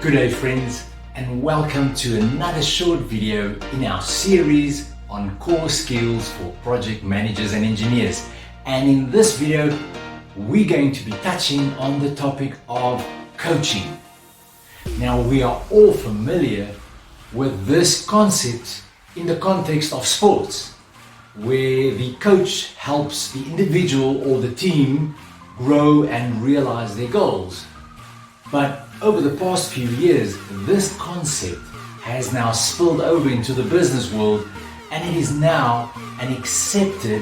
Good day friends, and welcome to another short video in our series on core skills for project managers and engineers. And in this video, we're going to be touching on the topic of coaching. Now, we are all familiar with this concept in the context of sports, where the coach helps the individual or the team grow and realize their goals. But over the past few years, this concept has now spilled over into the business world, and it is now an accepted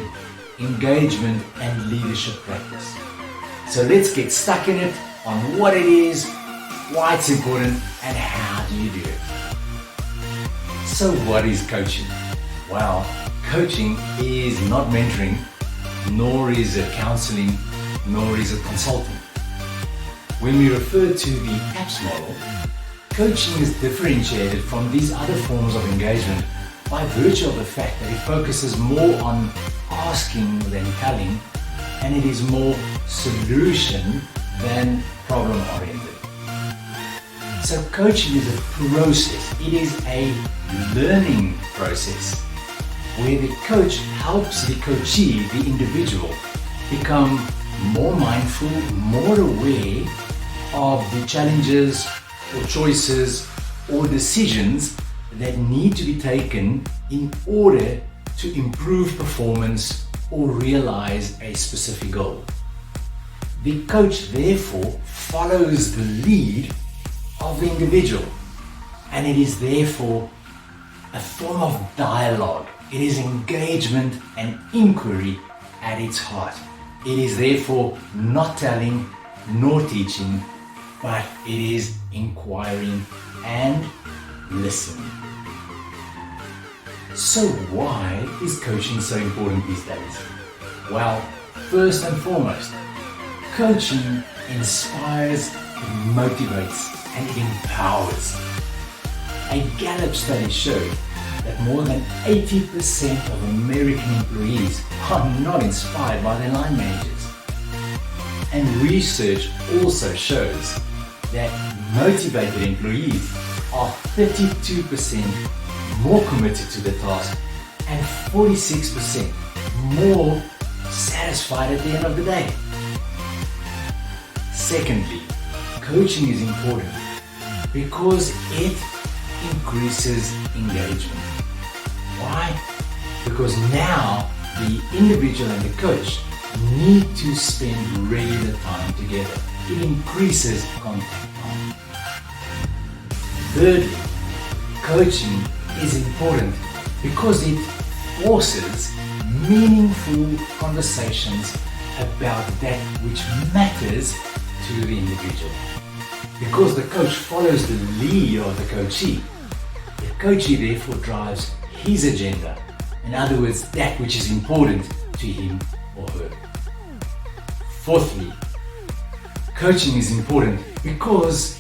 engagement and leadership practice. So let's get stuck in it on what it is, why it's important, and how do you do it. So what is coaching? Well, coaching is not mentoring, nor is it counseling, nor is it consulting. When we refer to the TAPS model, coaching is differentiated from these other forms of engagement by virtue of the fact that it focuses more on asking than telling, and it is more solution than problem oriented. So coaching is a process, it is a learning process where the coach helps the coachee, the individual, become more mindful, more aware of the challenges or choices or decisions that need to be taken in order to improve performance or realize a specific goal. The coach therefore follows the lead of the individual, and it is therefore a form of dialogue. It is engagement and inquiry at its heart. It is therefore not telling nor teaching, but it is inquiring and listening. So why is coaching so important these days? Well, first and foremost, coaching inspires, it motivates, and it empowers. A Gallup study showed that more than 80% of American employees are not inspired by their line managers. And research also shows that motivated employees are 32% more committed to the task and 46% more satisfied at the end of the day. Secondly, coaching is important because it increases engagement. Why? Because now the individual and the coach need to spend regular time together. It increases contact time. Thirdly, coaching is important because it forces meaningful conversations about that which matters to the individual. Because the coach follows the lead of the coachee therefore drives his agenda. In other words, that which is important to him or her. Fourthly, coaching is important because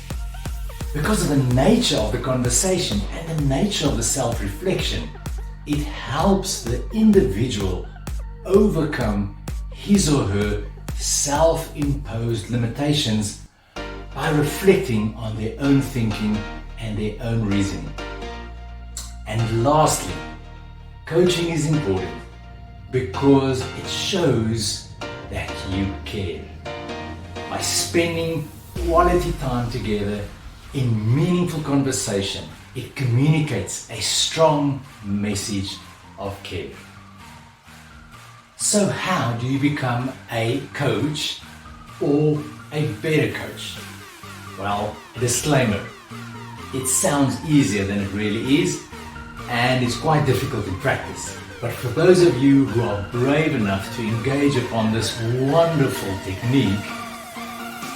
of the nature of the conversation and the nature of the self-reflection. It helps the individual overcome his or her self-imposed limitations by reflecting on their own thinking and their own reasoning. And lastly, coaching is important because it shows that you care. By spending quality time together in meaningful conversation, it communicates a strong message of care. So how do you become a coach or a better coach? Well, disclaimer, it sounds easier than it really is, and it's quite difficult in practice. But for those of you who are brave enough to engage upon this wonderful technique,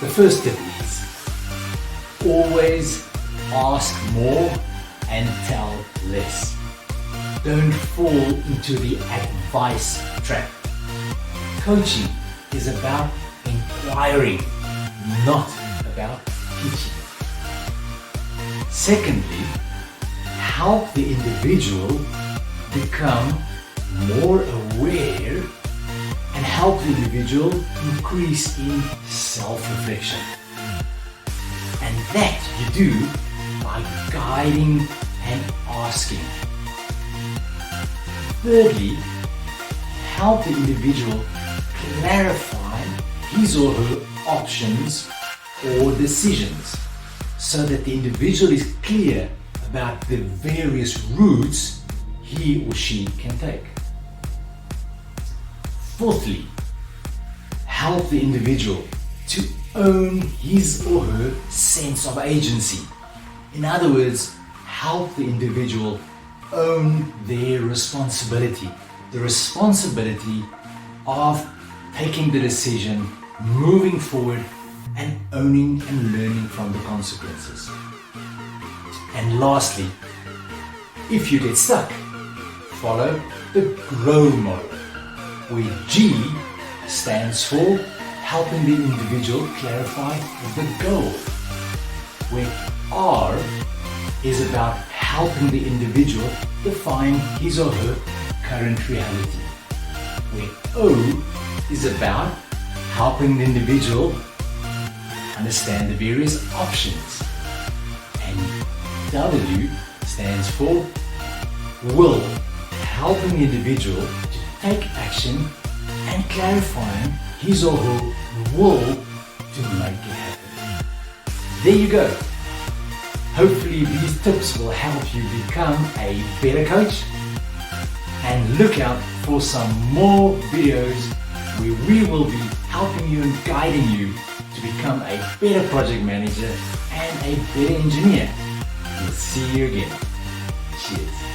the first tip is always ask more and tell less. Don't fall into the advice trap. Coaching is about inquiring, not about teaching. Secondly, help the individual become more aware and help the individual increase in self-reflection. And that you do by guiding and asking. Thirdly, help the individual clarify his or her options or decisions so that the individual is clear about the various routes he or she can take. Fourthly, help the individual to own his or her sense of agency. In other words, help the individual own their responsibility, the responsibility of taking the decision, moving forward, and owning and learning from the consequences. And lastly, if you get stuck, follow the GROW model, where G stands for helping the individual clarify the goal, where R is about helping the individual define his or her current reality, where O is about helping the individual understand the various options, and W stands for will, helping the individual to take action and clarifying his or her will to make it happen. There you go. Hopefully these tips will help you become a better coach, and look out for some more videos where we will be helping you and guiding you to become a better project manager and a better engineer. We'll see you again. Cheers.